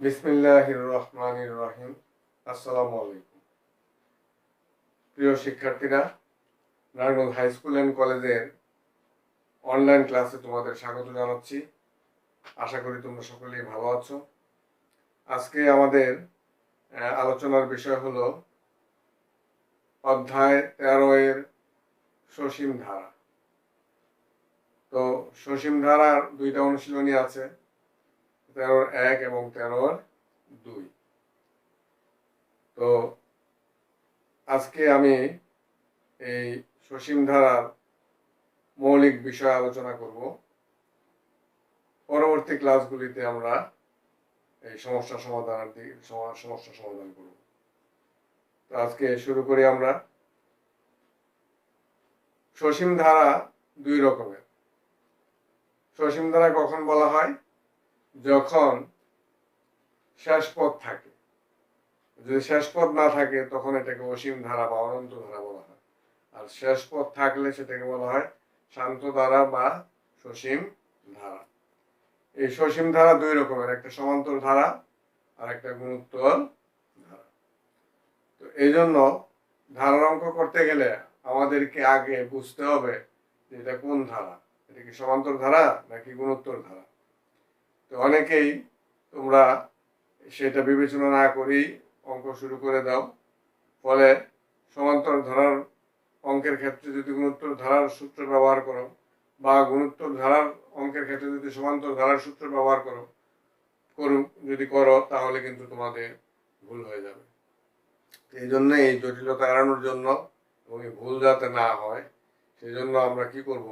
বিসমিল্লাহির রহমানির রহিম। আসসালামু আলাইকুম। প্রিয় শিক্ষার্থীরা, নারায়ণগঞ্জ হাই স্কুল অ্যান্ড কলেজের অনলাইন ক্লাসে তোমাদের স্বাগত জানাচ্ছি। আশা করি তোমরা সকলেই ভালো আছো। আজকে আমাদের আলোচনার বিষয় হলো অধ্যায় 13 এর সসীম ধারা। তো সসীম ধারার দুইটা অনুশীলনী আছে, 13-1 এবং 13-2। তো আজকে আমি এই সসীম ধারার মৌলিক বিষয় আলোচনা করব। পরবর্তী ক্লাসগুলিতে আমরা এই সমস্যা সমাধান করব। তো আজকে শুরু করি আমরা। সসীম ধারা দুই রকমের। সসীম ধারা কখন বলা হয়? যখন শেষ পদ থাকে। যদি শেষ পদ না থাকে তখন এটাকে অসীম ধারা বা অনন্ত ধারা বলা হয়, আর শেষ পদ থাকলে সেটাকে বলা হয় শান্ত ধারা বা সসীম ধারা। এই সসীম ধারা দুই রকমের, একটা সমান্তর ধারা আর একটা গুণোত্তর ধারা। তো এই জন্য ধারার অঙ্ক করতে গেলে আমাদেরকে আগে বুঝতে হবে যে এটা কোন ধারা, এটা কি সমান্তর ধারা নাকি গুণোত্তর ধারা। তো অনেকেই তোমরা সেটা বিবেচনা না করেই অঙ্ক শুরু করে দাও, ফলে সমান্তর ধারার অঙ্কের ক্ষেত্রে যদি গুণোত্তর ধারার সূত্র ব্যবহার করো বা গুণোত্তর ধারার অঙ্কের ক্ষেত্রে যদি সমান্তর ধারার সূত্র ব্যবহার যদি করো তাহলে কিন্তু তোমাদের ভুল হয়ে যাবে। এই জন্য এই জটিলতা এড়ানোর জন্য এবং এই ভুল যাতে না হয় সেই জন্য আমরা কি করব,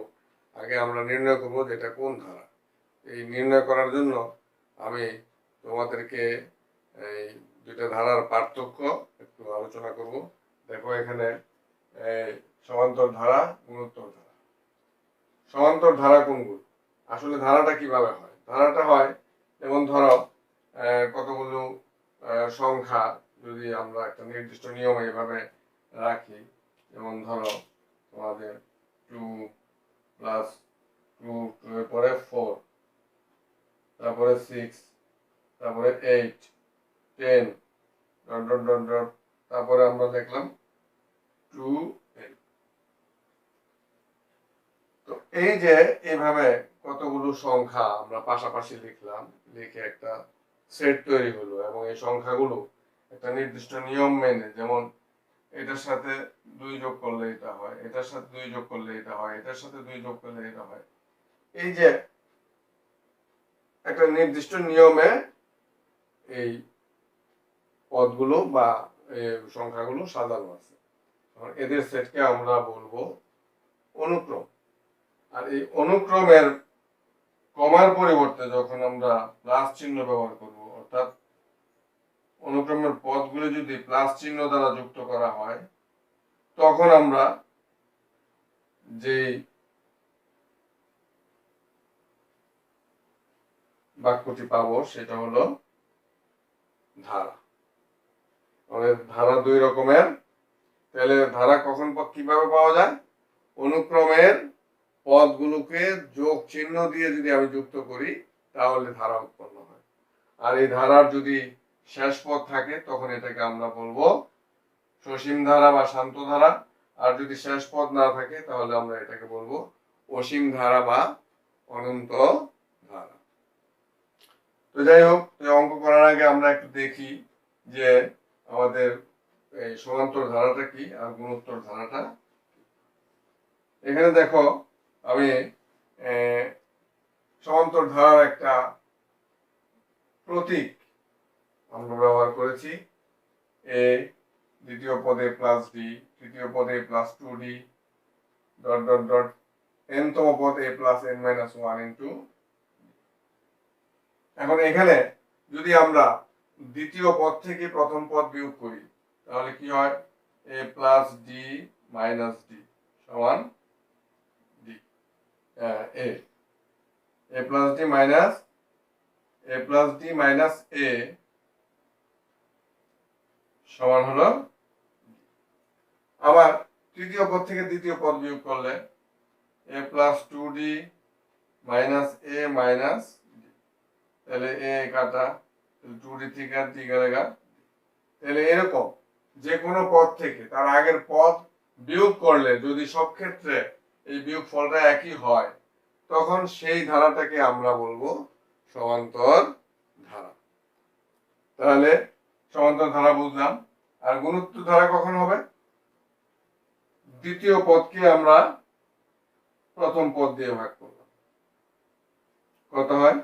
আগে আমরা নির্ণয় করব যে এটা কোন ধারা। এই নির্ণয় করার জন্য আমি তোমাদেরকে এই দুইটা ধারার পার্থক্য একটু আলোচনা করব। দেখো এখানে সমান্তর ধারা, গুণোত্তর ধারা। সমান্তর ধারা কোনগুলো? আসলে ধারাটা কিভাবে হয়? ধারাটা হয় যেমন ধরো কতগুলো সংখ্যা যদি আমরা একটা নির্দিষ্ট নিয়মে এভাবে রাখি, যেমন ধরো তোমাদের 2 + 2 এর পরে 4, তারপরে 6, তারপরে 8, 10 ডট ডট ডট ডট, তারপরে আমরা লিখলাম 2n। তো এই যে এইভাবে কতগুলো সংখ্যা আমরা পাশাপাশি লিখলাম, লিখে একটা সেট তৈরি হলো, এবং এই সংখ্যাগুলো একটা নির্দিষ্ট নিয়ম মেনে, যেমন এটার সাথে 2 যোগ করলে এটা হয়, এটার সাথে 2 যোগ করলে এটা হয়, এটার সাথে 2 যোগ করলে এটা হয়। এই যে একটা নির্দিষ্ট নিয়মে এই পদগুলো বা সংখ্যাগুলো সাজানো আছে, এদের সেটকে আমরা বলবো অনুক্রম। আর এই অনুক্রমের কমার পরিবর্তে যখন আমরা প্লাস চিহ্ন ব্যবহার করব, অর্থাৎ অনুক্রমের পদগুলো যদি প্লাস চিহ্ন দ্বারা যুক্ত করা হয়, তখন আমরা যে বাক্যটি পাবো সেটা হলো ধারা। ধারা দুই রকমের। তাহলে ধারা কখন কিভাবে পাওয়া যায়? অনুক্রমের পদগুলোকে যোগ চিহ্ন দিয়ে যদি আমি যুক্ত করি তাহলে ধারা উৎপন্ন হয়। আর এই ধারার যদি শেষ পদ থাকে তখন এটাকে আমরা বলবো সসীম ধারা বা শান্ত ধারা। আর যদি শেষ পদ না থাকে তাহলে আমরা এটাকে বলবো অসীম ধারা বা অনন্ত ধারা। তো যাই হোক, অঙ্ক করার আগে আমরা একটু দেখি যে আমাদের এই সমান্তর ধারাটা কি আর গুণোত্তর ধারাটা। এখানে দেখো আমি সমান্তর ধারার একটা প্রতীক আমরা ব্যবহার করেছি। এ দ্বিতীয় পদে প্লাস ডি, তৃতীয় পদে plus 2d dot dot dot, n তম পদ a plus n minus 1 into. এখন এখানে যদি আমরা দ্বিতীয় পদ থেকে প্রথম পদ বিয়োগ করি তাহলে কি হয়? a plus d minus d সমান d. a plus d minus a সমান হলো। আবার তৃতীয় পদ থেকে দ্বিতীয় পদ বিয়োগ করলে a plus 2d minus a minus d, তাহলে a কাটা 2d থেকে d গেলেগা। তাহলে এরকম যে কোনো পদ থেকে তার আগের পদ বিয়োগ করলে যদি সব ক্ষেত্রে এই বিয়োগ ফলটা একই হয়, তখন সেই ধারাটাকে আমরা বলবো সমান্তর ধারা। তাহলে সমান্তর ধারা বুঝলাম। আর গুণোত্তর ধারা কখন হবে? দ্বিতীয় পদকে আমরা প্রথম পদ দিয়ে ভাগ করলাম, কত হয়?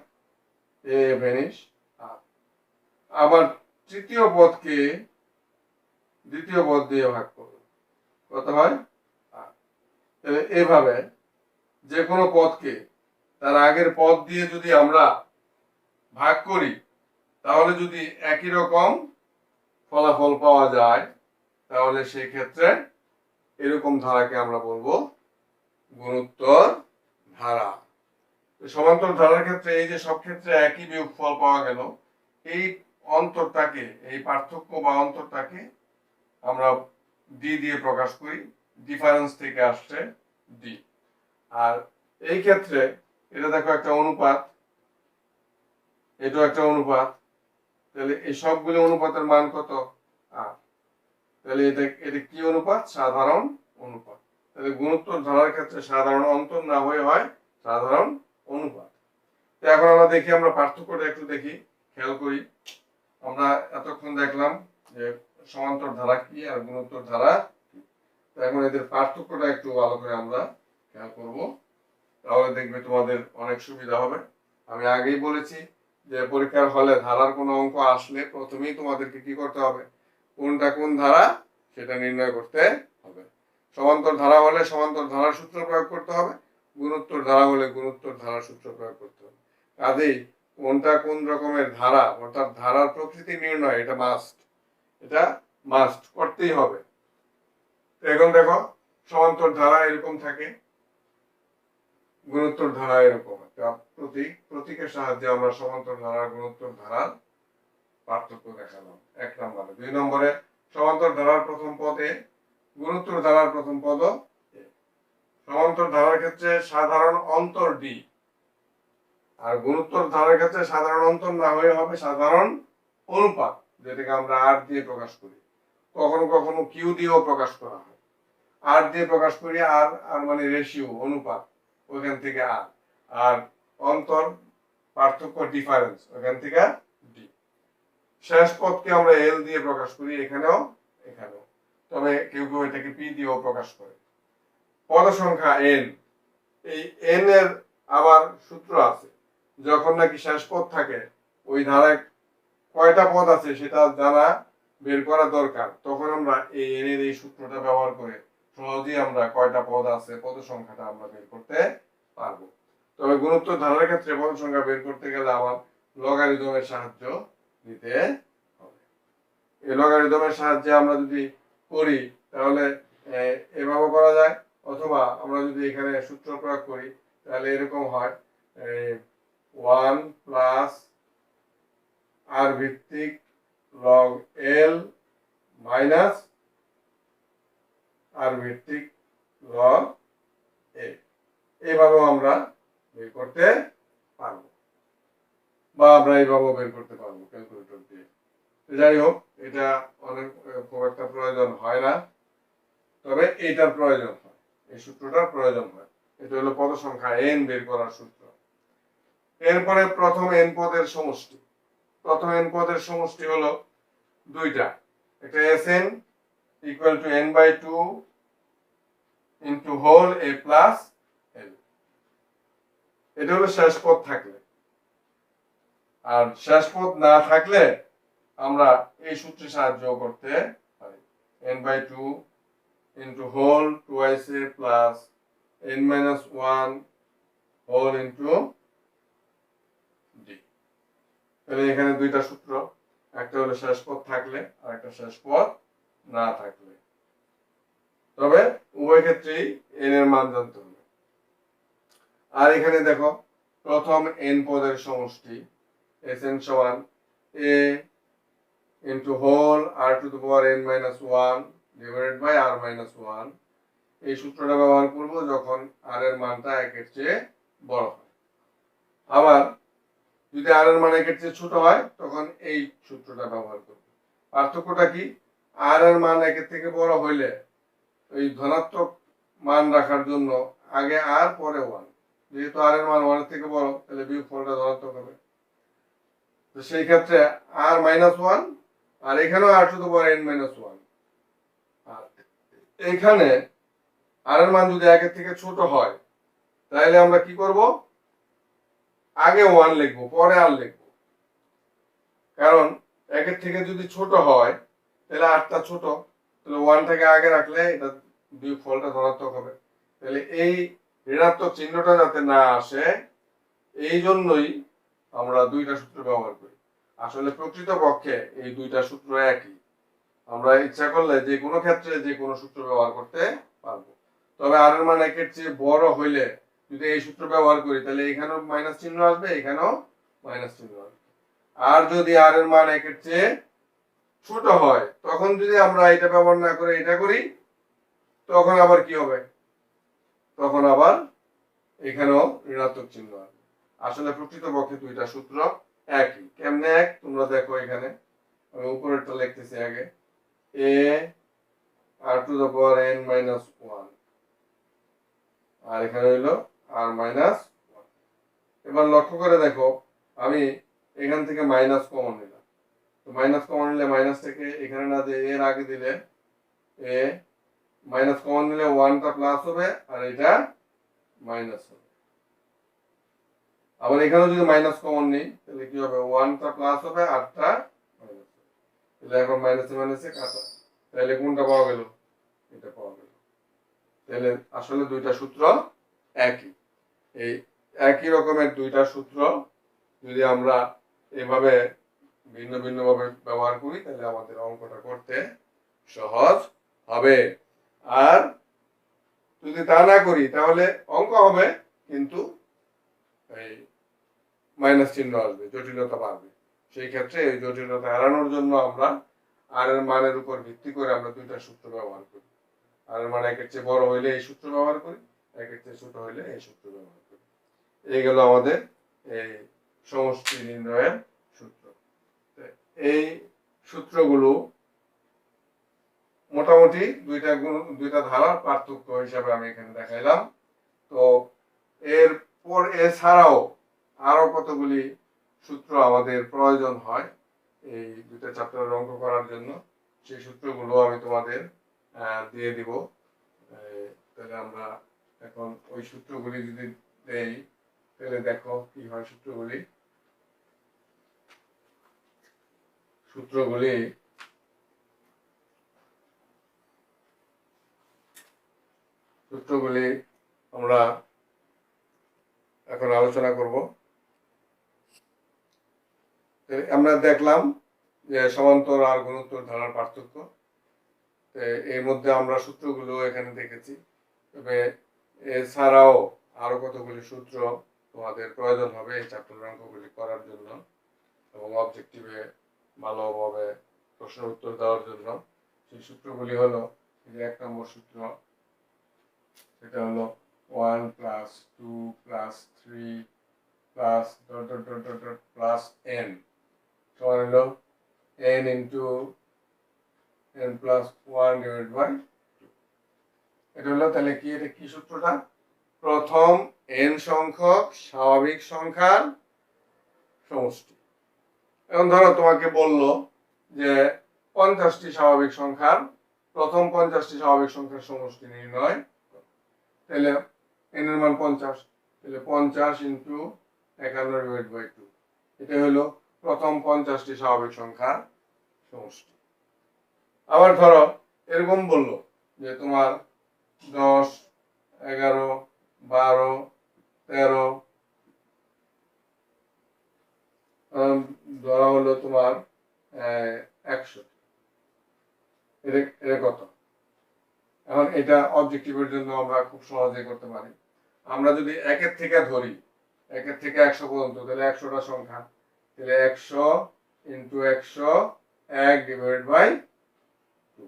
এ ভেনিস আর। আবার তৃতীয় পদকে দ্বিতীয় পদ দিয়ে ভাগ করলাম, কত হয়? আর। তাহলে এভাবে যে কোনো পদকে তার আগের পদ দিয়ে যদি আমরা ভাগ করি, তাহলে যদি একই রকম ফলাফল পাওয়া যায়, তাহলে সেই ক্ষেত্রে এরকম ধারাকে আমরা বলবো গুণোত্তর ধারা। সমান্তর ধারার ক্ষেত্রে এই যে সব ক্ষেত্রে একই বিয়োগফল পাওয়া গেল, এই অন্তরটাকে, এই পার্থক্য বা অন্তরটাকে আমরা ডি দিয়ে প্রকাশ করি। ডিফারেন্স থেকে আসছে ডি। আর এই ক্ষেত্রে এটা দেখো একটা অনুপাত, এটাও একটা অনুপাত। তাহলে এই সবগুলো অনুপাতের মান কত? আর। তাহলে এটা কি অনুপাত? সাধারণ অনুপাত। তাহলে গুণোত্তর ধারার ক্ষেত্রে সাধারণ অন্তর না হয়ে হয় সাধারণ অনুপাত। তো এখন আমরা দেখি, আমরা পার্থক্যটা একটু দেখি, খেয়াল করি। আমরা এতক্ষণ দেখলাম যে সমান্তর ধারা কি আর গুণোত্তর ধারা কি। তো এখন এদের পার্থক্যটা একটু ভালো করে আমরা খেয়াল করব, তাহলে দেখবে তোমাদের অনেক সুবিধা হবে। আমি আগেই বলেছি যে পরীক্ষার হলে ধারার কোনো অঙ্ক আসলে প্রথমেই তোমাদেরকে কি করতে হবে? কোনটা কোন ধারা সেটা নির্ণয় করতে হবে। সমান্তর ধারা হলে সমান্তর ধারার সূত্র প্রয়োগ করতে হবে, গুণোত্তর ধারা হলে গুণোত্তর ধারার সূত্র প্রয়োগ করতে হবে। কাজেই কোনটা কোন রকমের ধারা, অর্থাৎ ধারার প্রকৃতি নির্ণয়, এটা মাস্ট করতেই হবে। এখন দেখো, সমান্তর ধারা এরকম থাকে, গুণোত্তর ধারা এরকম একটা প্রতীকের সাহায্যে আমরা সমান্তর ধারা গুণোত্তর ধারার পার্থক্য দেখালাম 1 নম্বরে। 2 নম্বরে সমান্তর ধারার প্রথম পদে, গুণোত্তর ধারার প্রথম পদ। সমান্তর ধারার ক্ষেত্রে সাধারণ অন্তর ডি, আর গুণোত্তর ধারার ক্ষেত্রে সাধারণ অন্তর না হয়ে হবে সাধারণ অনুপাত, যেটাকে আমরা আর দিয়ে প্রকাশ করি। কখনো কখনো কিউ দিয়েও প্রকাশ করা হয়। আর দিয়ে প্রকাশ করি, আর আর মানে রেশিও, অনুপাত, ওখান থেকে আর। আর অন্তর, পার্থক্য, ডিফারেন্স, ওখান থেকে ডি। শেষ পদকে আমরা এল দিয়ে প্রকাশ করি, এখানেও। তবে কেউ কেউ এটাকে পি দিয়েও প্রকাশ করে। পদ সংখ্যা এন, এই এন এর আবার সূত্র আছে। যখন নাকি শেষ পদ থাকে, ওই ধারায় কয়টা পদ আছে সেটা জানা, বের করা দরকার, তখন আমরা এই এন এর এই সূত্রটা ব্যবহার করে সহজেই আমরা কয়টা পদ আছে, পদ সংখ্যাটা আমরা বের করতে পারবো। তবে গুণোত্তর ধারার ক্ষেত্রে পদ সংখ্যা বের করতে গেলে আবার লগারিদমের সাহায্য নিতে হবে। এই লগারিদমের সাহায্যে আমরা যদি করি, তাহলে এভাবে করা যায়, অথবা আমরা যদি এখানে সূত্র প্রয়োগ করি, তাহলে এরকম হয় 1 প্লাস আর ভিত্তিক লগ এল মাইনাস আর ভিত্তিক লগ এ। এইভাবেও আমরা বের করতে পারবো, বা আমরা এইভাবেও বের করতে পারবো ক্যালকুলেটর দিয়ে। যাই হোক, এটা অনেক খুব একটা প্রয়োজন হয় না, তবে এইটার প্রয়োজন হয়, এই সূত্রটার প্রয়োজন হয়। এটা হলো পদ সংখ্যা এন বের করার সূত্র। এরপরে প্রথম এন পদের সমষ্টি। প্রথম এন পদের সমষ্টি হলো দুইটা, একটা s n equal to n by 2 into whole a plus l. এটা হলো শেষ পদ থাকলে। আর শেষ পদ না থাকলে আমরা এই সূত্রে সাহায্য করতে পারি। n by 2 into whole twice a plus n minus 1 whole into d. তাহলে এখানে দুইটা সূত্র, একটা হলো শেষ পদ থাকলে আর একটা শেষ পদ না থাকলে। তবে উভয় ক্ষেত্রেই n এর মান জানতে হবে। আর এখানে দেখো, প্রথম n পদের সমষ্টি Sn সমান a into whole r to the power n minus 1 divided by r minus 1। এই সূত্রটা ব্যবহার করব যখন r এর মানটা 1 এর চেয়ে বড় হয়। আবার যদি আর এর মান একের চেয়ে ছোট হয় তখন এই সূত্রটা ব্যবহার করব। পার্থক্যটা কি? আর এর মান একের থেকে বড় হইলে ওই ধনাত্মক মান রাখার জন্য আগে আর পরে ওয়ান, যেহেতু আর এর মান ওয়ানের থেকে বড় তাহলে বিয়োগফলটা ধনাত্মক হবে। তো সেই ক্ষেত্রে আর মাইনাস ওয়ান, আর এখানেও r to the power n minus one. আর এইখানে আর এর মান যদি একের থেকে ছোট হয় তাহলে আমরা কি করব? আগে ওয়ান লিখবো পরে আর লিখবো, কারণ একের থেকে যদি ছোট হয় তাহলে আরটা ছোট, তাহলে ওয়ানটাকে আগে রাখলে এটা বিয়োগফলটা ধনাত্মক হবে। তাহলে এই ঋণাত্মক চিহ্নটা যাতে না আসে এই জন্যই আমরা দুইটা সূত্র ব্যবহার করি। আসলে প্রকৃতপক্ষে এই দুইটা সূত্র একই, আমরা ইচ্ছা করলে যে কোনো ক্ষেত্রে যে কোনো সূত্র ব্যবহার করতে পারবো। তবে আর এর মান একের চেয়ে বড় হইলে যদি এই সূত্র ব্যবহার করি তাহলে এখানেও মাইনাস চিহ্ন আসবে, এখানেও মাইনাস চিহ্ন আসবে। আর যদি আর এর মান একের চেয়ে ছোট হয় তখন যদি আমরা এটা ব্যবহার না করে এটা করি তখন আবার কি হবে? তখন আবার এখানেও ঋণাত্মক চিহ্ন আসবে। আসলে প্রকৃতপক্ষে দুইটা সূত্র একই। কেমনে এক? তোমরা দেখো, এখানে আমি উপরেরটা লিখতেছি আগে, a r to the power n minus one, আর এখানে হইলো r মাইনাস ওয়ান। এবার লক্ষ্য করে দেখো, আমি এখান থেকে মাইনাস কমন নিলাম, তো মাইনাস কমন নিলে মাইনাস থেকে এখানে না দিয়ে এর আগে দিলে এ মাইনাস কমন নিলে ওয়ানটা প্লাস হবে আর এটা মাইনাস হবে। আবার এখানেও যদি মাইনাস কমন নিই তাহলে কি হবে? ওয়ানটা প্লাস হবে আরটা মাইনাস হবে। তাহলে এখন মাইনাসে মাইনাসে কাটা, তাহলে কোনটা পাওয়া গেল? এটা পাওয়া গেল। তাহলে আসলে দুইটা সূত্র একই। এই একই রকমের দুইটা সূত্র যদি আমরা এভাবে ভিন্ন ভিন্ন ভাবে ব্যবহার করি তাহলে আমাদের অঙ্কটা করতে সহজ হবে। আর যদি তা না করি তাহলে অঙ্ক হবে কিন্তু এই মাইনাস চিহ্ন আসবে, জটিলতা বাড়বে। সেই ক্ষেত্রে এই জটিলতা এড়ানোর জন্য আমরা আর এর মানের উপর ভিত্তি করে আমরা দুইটা সূত্র ব্যবহার করি। আর এর মান একের চেয়ে বড় হইলে এই সূত্র ব্যবহার করি, একের চেয়ে ছোট হইলে এই সূত্র ব্যবহার করি। এই গেল আমাদের এই সমষ্টি নির্ণয়ের সূত্র। এই সূত্রগুলো মোটামুটি দুইটা ধারার পার্থক্য হিসাবে আমি এখানে দেখাইলাম। তো এরপর এছাড়াও আরো কতগুলি সূত্র আমাদের প্রয়োজন হয় এই দুইটা চ্যাপ্টারের অঙ্ক করার জন্য, সেই সূত্রগুলো আমি তোমাদের দিয়ে দিব। তাহলে আমরা এখন ওই সূত্রগুলি যদি দেই তাহলে দেখো কি হয়। সূত্রগুলি আমরা এখন আলোচনা করব। আমরা দেখলাম যে সমান্তর আর গুণোত্তর ধারার পার্থক্য, এর মধ্যে আমরা সূত্রগুলো এখানে দেখেছি। তবে এছাড়াও আরো কতগুলি সূত্র তোমাদের প্রয়োজন হবে এই চ্যাপ্টার অঙ্কগুলি করার জন্য এবং অবজেক্টিভে ভালোভাবে প্রশ্ন উত্তর দেওয়ার জন্য। সেই সূত্রগুলি হলো, যে 1 নম্বর সূত্র, সেটা হলো 1 plus 2 plus 3 plus plus n সমান হলো n into n plus 1 divide by 2। এটা হলো, তাহলে কি এটা কি সূত্রটা? প্রথম n সংখ্যক স্বাভাবিক সংখ্যার সমষ্টি। এখন ধরো তোমাকে বললো যে 50টি স্বাভাবিক সংখ্যার প্রথম 50টি স্বাভাবিক সংখ্যার সমষ্টি নির্ণয়, তাহলে n এর মান 50, তাহলে 50 ইন্টু 51 ডিভাইড বাই 2, এটা হলো প্রথম 50টি স্বাভাবিক সংখ্যার সমষ্টি। আবার ধরো এরকম বললো যে তোমার 10, 11, 12, 13 ধরা হলো তোমার 100, এটা কত? এখন এটা অবজেক্টিভের জন্য আমরা খুব সহজে করতে পারি। আমরা যদি একের থেকে ধরি, একের থেকে 100 পর্যন্ত, তাহলে 100টা সংখ্যা, তাহলে 100 ইন্টু 100 1 ডিভাইড বাই 2,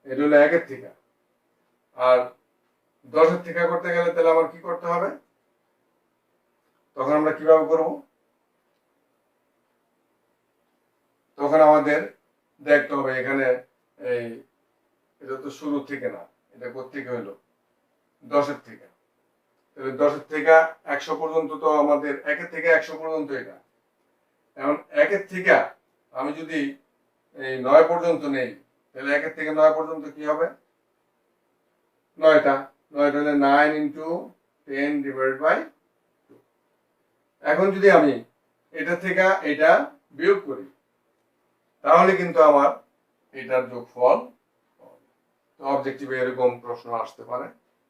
এটা হলো একের থেকে। আর 10-এর থেকে করতে গেলে তাহলে আমার কি করতে হবে? তখন আমরা কিভাবে করব? তখন আমাদের দেখতে হবে এখানে এই এটা তো শুরু থেকে না, এটা কোত্থেকে হইলো 10-এর থেকে। তাহলে 10-এর থেকে 100 পর্যন্ত তো আমাদের 1-এর থেকে 100 পর্যন্ত এটা। এখন 1-এর থেকে আমি যদি এই 9 পর্যন্ত নেই, তাহলে 1-এর থেকে 9 পর্যন্ত কি হবে 9টা। 9টা হলে 9 ইন্টু 10 ডিভাইড বাই 2। এখন যদি আমি এটা থেকে এটা বিয়োগ করি, তাহলে কিন্তু আমার এটার যোগফল। তো অবজেক্টিভে এরকম প্রশ্ন আসতে পারে।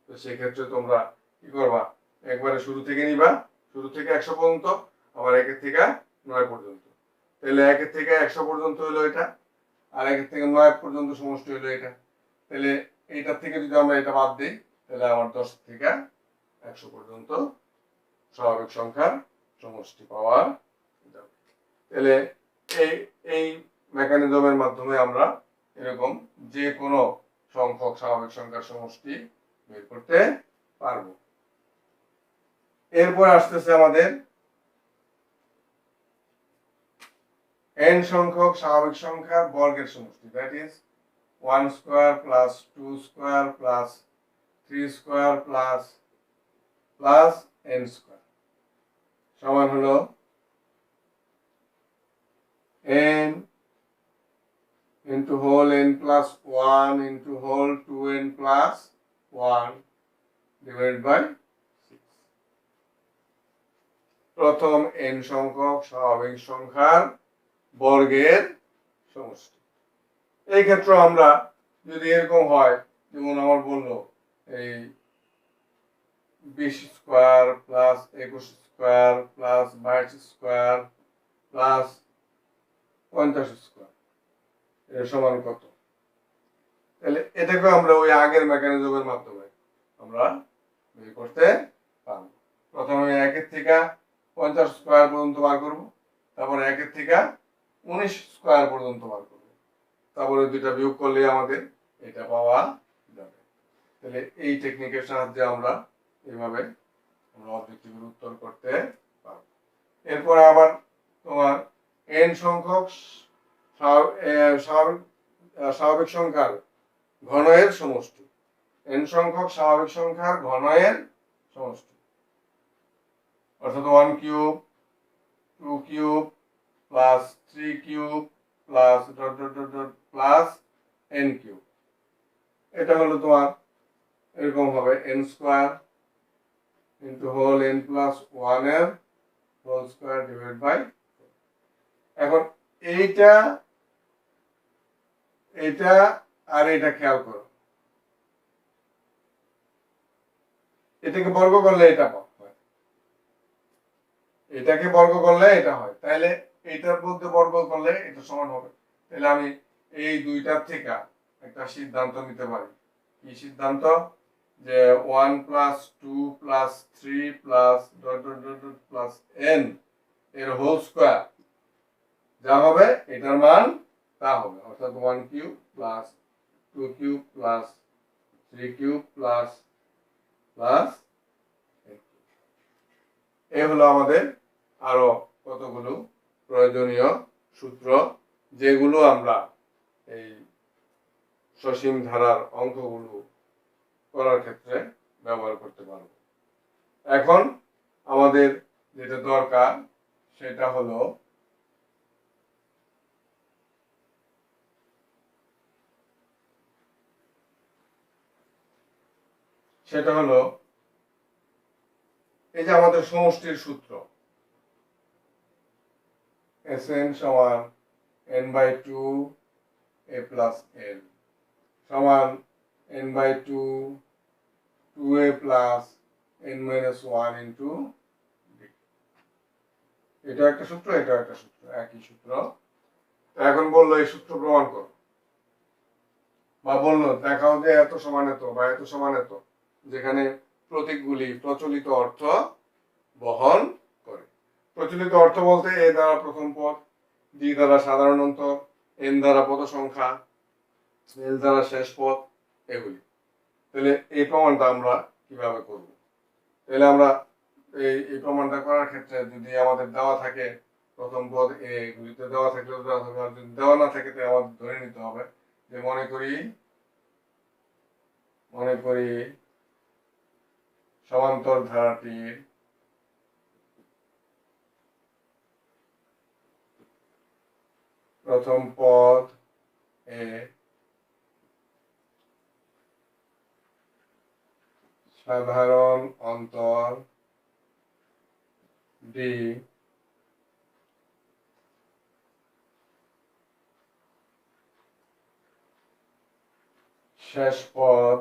তো সেক্ষেত্রে তোমরা কি করবা, একবারে শুরু থেকে নিবা, শুরু থেকে 100 পর্যন্ত, আবার 1-এর থেকে 9 পর্যন্ত। তাহলে 1-এর থেকে 100 পর্যন্ত হলো এটা, আর 1-এর থেকে 9 পর্যন্ত সমষ্টি হলো এটা। তাহলে এইটার থেকে যদি আমরা এটা বাদ দিই, তাহলে আমার 10 থেকে 100 পর্যন্ত স্বাভাবিক সংখ্যার সমষ্টি পাওয়া যাবে। তাহলে এই এই মেকানিজমের মাধ্যমে আমরা এরকম যে কোনো সংখ্যক স্বাভাবিক সংখ্যার সমষ্টি বের করতে পারবো। এরপর আসতেছে আমাদের n সংখ্যক স্বাভাবিক সংখ্যার বর্গের সমষ্টি, that is 1 square plus 2 square plus 3 square plus n square সমান হলো n into whole n plus 1 into whole 2n plus 1 divided by 6। প্রথম n সংখ্যক স্বাভাবিক সংখ্যার বর্গের সমষ্টি। এই ক্ষেত্রে আমরা যদি এরকম হয়, যেমন আমার বললো এই 20 square plus 21 square plus 22 square plus 50 square এর সমান কত, তাহলে এটাকে আমরা ওই আগের মেকানিজমের মাধ্যমে আমরা বের করতে পারবো। প্রথমে 1-এর থেকে 50 স্কয়ার পর্যন্ত বার করব, তারপরে 1-এর থেকে 19 স্কয়ার পর্যন্ত বার করব, তারপরে দুইটা বিয়োগ করলে আমাদের এটা পাওয়া যাবে। তাহলে এই টেকনিকের সাহায্যে আমরা এইভাবে আমরা অবজেক্টিভের উত্তর করতে পারব। এরপর আবার তোমার n সংখ্যক স্বাভাবিক সংখ্যার ঘনয়ের সমষ্টি, n সংখ্যক স্বাভাবিক সংখ্যার ঘনয়ের সমষ্টি, অর্থাৎ 1 cube 2 cube plus 3 cube plus plus n cube. এটা হলো তোমার এরকম হবে n square into whole n plus 1 এর হোল স্কয়ার ডিভাইড বাই। এখন এইটা এটা আর এটা খেয়াল করো, এটাকে বর্গ করলে এটা হয়, এটাকে বর্গ করলে এটা হয়, তাহলে এইটার মধ্যে বর্গ করলে এটা সমান হবে। তাহলে আমি এই দুইটার থেকে একটা সিদ্ধান্ত নিতে পারি। কি সিদ্ধান্ত? যে 1 plus 2 plus 3 plus plus n এর হোল স্কয়ার যা হবে এটার মান তা হবে, অর্থাৎ 1 cube plus 2 cube plus 3 cube plus এই হলো আমাদের আরো কতগুলো প্রয়োজনীয় সূত্র, যেগুলো আমরা এই সসীম ধারার অঙ্কগুলো করার ক্ষেত্রে ব্যবহার করতে পারব। এখন আমাদের যেটা দরকার সেটা হলো এই যে আমাদের সমষ্টির সূত্র Sn সমান n/2 a plus n সমান n/2 2a plus n minus 1 into d। এটা একটা সূত্র, এটা একটা সূত্র, একই সূত্র। এখন বললো এই সূত্র প্রমাণ করো, বা বললো দেখাও যে এত সমান এত বা এত সমান এত, যেখানে প্রতীকগুলি প্রচলিত অর্থ বহন করে। প্রচলিত অর্থ বলতে এ দ্বারা প্রথম পদ, ডি দ্বারা সাধারণ অন্তর, এন দ্বারা পদ সংখ্যা, এল দ্বারা শেষ পদ, এগুলি। তাহলে এই প্রমাণটা আমরা কিভাবে করব? তাহলে আমরা এই প্রমাণটা করার ক্ষেত্রে যদি আমাদের দেওয়া থাকে প্রথম পদ এ গুলিতে দেওয়া থাকলে দেওয়া থাকবে, আর যদি দেওয়া না থাকে তাহলে আমাদের ধরে নিতে হবে যে মনে করি সমান্তর ধারাটির প্রথম পদ এ সাধারণ অন্তর ডি শেষ পদ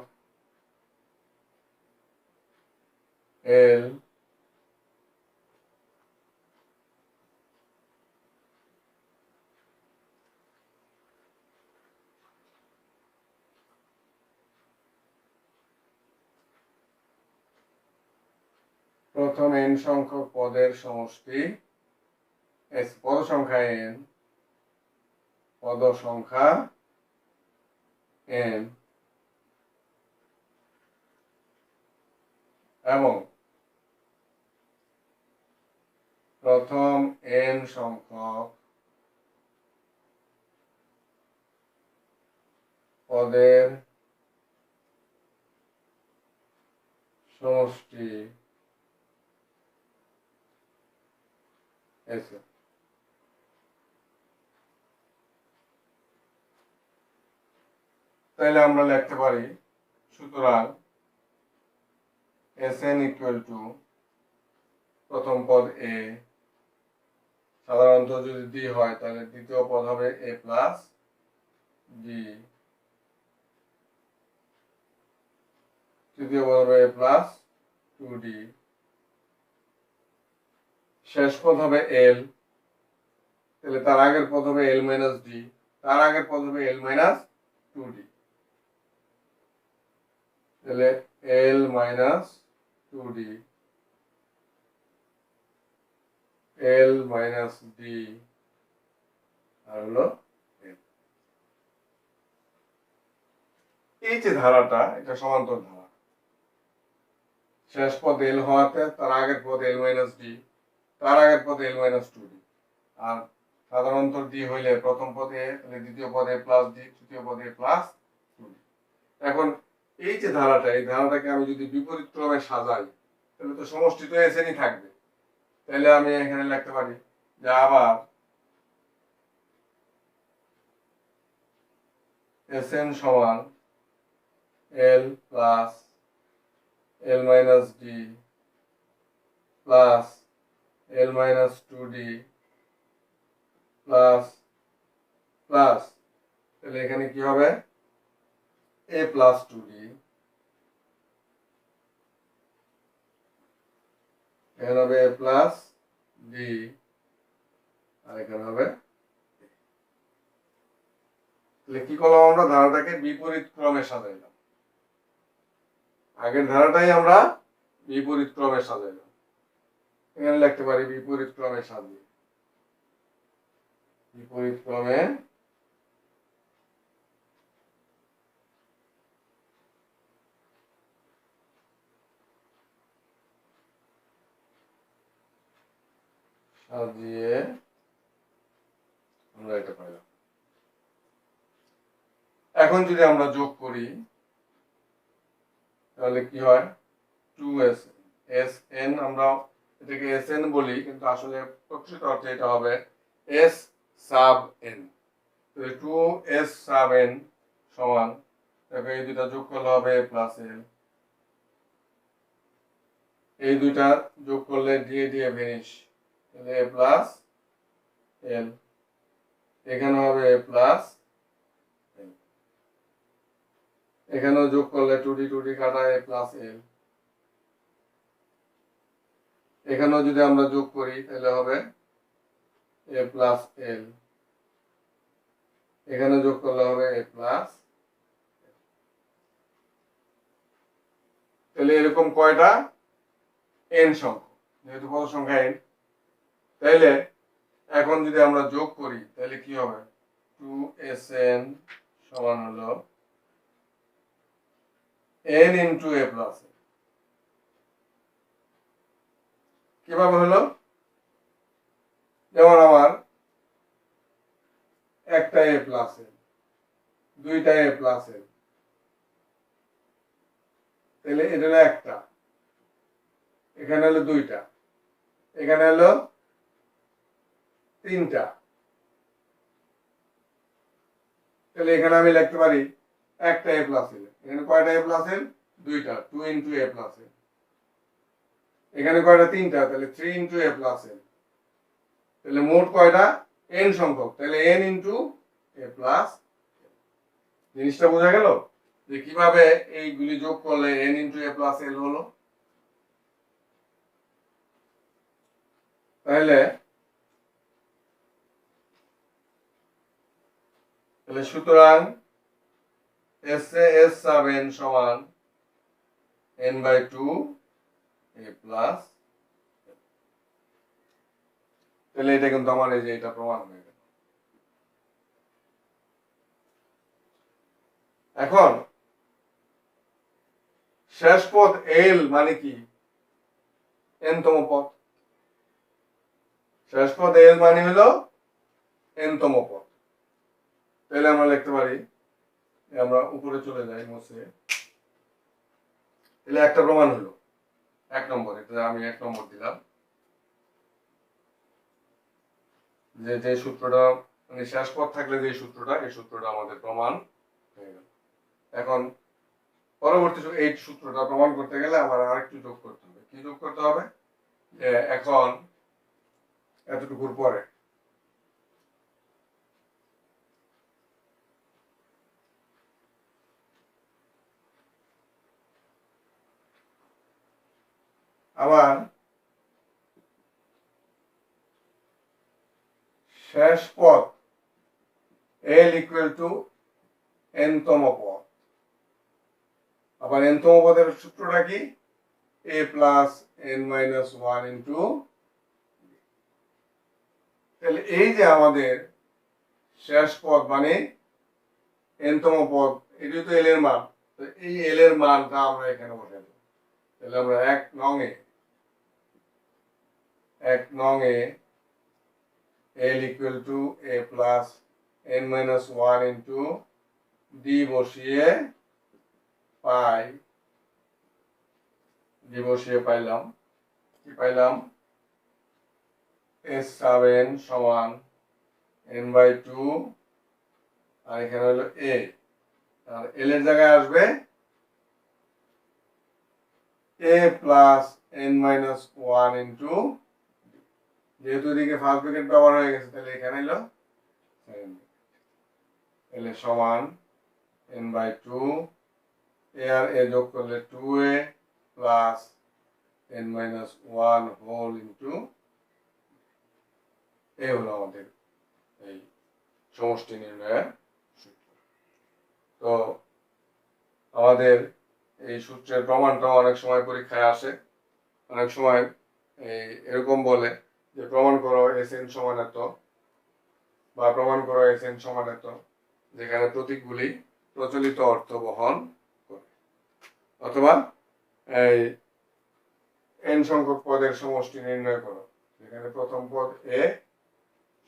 এল প্রথম n সংখ্যক পদের সমষ্টি পদ সংখ্যা n এবং প্রথম n সংখ্যক পদের সমষ্টি S। তাহলে আমরা লিখতে পারি সুতরাং Sn ইকুয়াল টু প্রথম পদ a, সাধারণত যদি d হয় তাহলে দ্বিতীয় পদ হবে a প্লাস d, তৃতীয় পদ হবে a প্লাস 2d, শেষ পদ হবে l, তাহলে তার আগের পদ হবে l মাইনাস d, তার আগের পদ হবে l মাইনাস 2d, তাহলে l minus 2d l minus d আর হলো l। এই যে ধারাটা এটা সমান্তর ধারা, শেষ পদ l হওয়াতে তার আগের পদ l মাইনাস d, তার আগের পদ l মাইনাস 2d, আর সাধারণত d হইলে প্রথম পদে তাহলে দ্বিতীয় পদে প্লাস d, তৃতীয় পদে প্লাস 2d। এখন এই যে ধারাটা, এই ধারাটাকে আমি যদি বিপরীত ক্রমে সাজাই তাহলে তো সমষ্টি তো এসএনই থাকবে, তাহলে আমি এখানে লিখতে পারি যে আবার Sn সমান l plus l minus d plus l minus 2d plus plus, তাহলে এখানে কি হবে a প্লাস 2d, এখানে হবে a প্লাস d আর এখানে হবে, তাহলে কি করলাম আমরা ধারাটাকে বিপরীত ক্রমে সাজাইলাম, আগের ধারাটাই আমরা বিপরীত ক্রমে সাজাইলাম, এখানে লিখতে পারি বিপরীত ক্রমে সাজিয়ে, বিপরীত ক্রমে সাজিয়ে আমরা এটা পাইলাম। এখন যদি আমরা যোগ করি তাহলে কি হয় 2sn, sn আমরা এটাকে sn বলি কিন্তু আসলে প্রকৃত অর্থে এটা হবে s সাব n, তাহলে 2s সাব n সমান, তারপরে এই দুইটা যোগ করলে হবে a প্লাস l, এই দুইটা যোগ করলে দিয়ে দিয়ে ভেনিশ, তাহলে a প্লাস l, এখানে হবে a প্লাস l, এখানেও যোগ করলে 2d কাটা a প্লাস l, এখানেও যদি আমরা যোগ করি তাহলে হবে a প্লাস l, এখানে যোগ করলে হবে a প্লাস, তাহলে এরকম কয়টা n সংখ্যা, যেহেতু পদ সংখ্যা n, তাহলে এখন যদি আমরা যোগ করি তাহলে কি হবে 2sn সমান হলো n into a plus l, কিভাবে হলো যেমন আমার একটা এ প্লাস এল, দুইটা এ প্লাস এল, তাহলে এটা হলো একটা, এখানে হলো দুইটা, এখানে হলো তিনটা, তাহলে এখানে আমি লিখতে পারি একটা এ প্লাস এল। এখানে কয়টা এ প্লাস এল? দুইটা, 2 ইন্টু এ প্লাস এল। এখানে কয়টা? তিনটা, তাহলে 3 ইন্টু এ প্লাস এল। তাহলে মোট কয়টা? এন সংখ্যক, তাহলে এন ইন্টু এ প্লাস। জিনিসটা বোঝা গেল যে কিভাবে এইগুলি যোগ করলে এন ইন্টু এ প্লাস এল হলো। তাহলে সুতরাং S A S sub n সমান এন বাই 2 এ প্লাস। তাহলে এটা কিন্তু আমার এই যে এটা প্রমাণ হয়ে গেল। এখন শেষ পদ এল মানে কি? এনতম পদ। শেষ পদ এল মানে হলো এনতম পদ। তাহলে আমরা লিখতে পারি, আমরা উপরে চলে যাই মুছে। তাহলে একটা প্রমাণ হলো, 1 নম্বর, এটা আমি 1 নম্বর দিলাম, যে যে সূত্রটা মানে শেষ পদ থাকলে যে সূত্রটা, এই সূত্রটা আমাদের প্রমাণ হয়ে গেল। এখন পরবর্তী এই সূত্রটা প্রমাণ করতে গেলে আমার আরেকটু যোগ করতে হবে। কি যোগ করতে হবে? যে এখন এতটুকুর পরে আবার শেষ পদ এল ইকুয়াল টু এনতম পদ। আবার এনতম পদের সূত্রটা কি? এ প্লাস এন মাইনাস 1 ইন্টু। তাহলে এই যে আমাদের শেষ পদ মানে এনতম পদ, এটি তো এল এর মান, এই এল এর মানটা আমরা এখানে বসাই দেব। তাহলে আমরা 1 নং এ l equal to a plus n minus 1 into d বসিয়ে পাইলাম কি পাইলাম? এস সাব এন সমান এন বাই 2, আর এখানে হলো এ, আর এল এর জায়গায় আসবে a plus n minus 1 into, যেহেতু এদিকে ফার্স্ট ব্র্যাকেট ব্যবহার হয়ে গেছে তাহলে এখানে হলো এল এর সমান এন বাই 2, এ আর এ যোগ করলে 2a plus n minus 1 whole into, এ হলো আমাদের এই সমষ্টি নির্ণয়ের সূত্র। তো আমাদের এই সূত্রের প্রমাণটা অনেক সময় পরীক্ষায় আসে। অনেক সময় এরকম বলে যে প্রমাণ করো এস এন সমান এত, বা প্রমাণ করো এস এন সমান এত, যেখানে প্রতীকগুলি প্রচলিত অর্থ বহন করে। অথবা এই এন সংখ্যক পদের সমষ্টি নির্ণয় করো, যেখানে প্রথম পদ এ,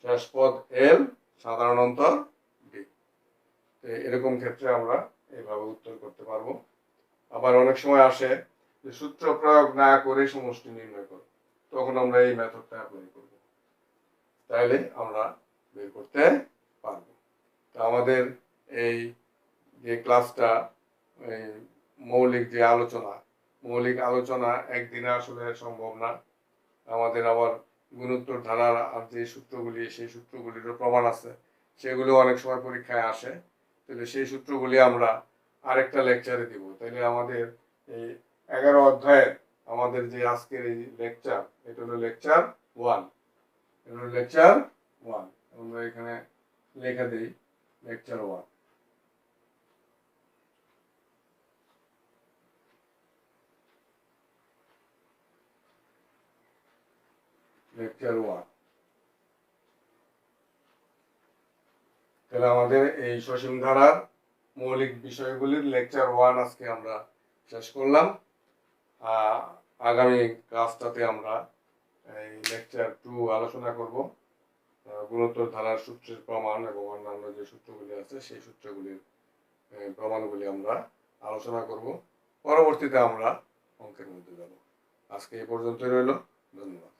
শেষ পদ এল, সাধারণ অন্তর ডি। এরকম ক্ষেত্রে আমরা এইভাবে উত্তর করতে পারবো। আবার অনেক সময় আসে যে সূত্র প্রয়োগ না করে সমষ্টি নির্ণয় করো, তখন আমরা এই মেথডটা অ্যাপ্লাই করব, তাহলে আমরা বের করতে পারবো। তা আমাদের এই যে ক্লাসটা, মৌলিক আলোচনা একদিনে আসলে সম্ভব না। আমাদের আবার গুণোত্তর ধারার আর যে সূত্রগুলি, সেই সূত্রগুলিরও প্রমাণ আছে, সেগুলো অনেক সময় পরীক্ষায় আসে। তাহলে সেই সূত্রগুলি আমরা আরেকটা লেকচারে দিব। তাহলে আমাদের এই 11 অধ্যায়ের আমাদের যে আজকের এই লেকচার, এটা হলো লেকচার 1। আমরা এখানে লেখা দিই লেকচার 1। তাহলে আমাদের এই সসীম ধারার মৌলিক বিষয়গুলির লেকচার 1 আজকে আমরা শেষ করলাম। আগামী ক্লাসটাতে আমরা এই লেকচার 2 আলোচনা করব। গুণোত্তর ধারার সূত্রের প্রমাণ এবং অন্যান্য যে সূত্রগুলি আছে সেই সূত্রগুলির প্রমাণগুলি আমরা আলোচনা করব। পরবর্তীতে আমরা অঙ্কের মধ্যে যাব। আজকে এই পর্যন্তই রইল। ধন্যবাদ।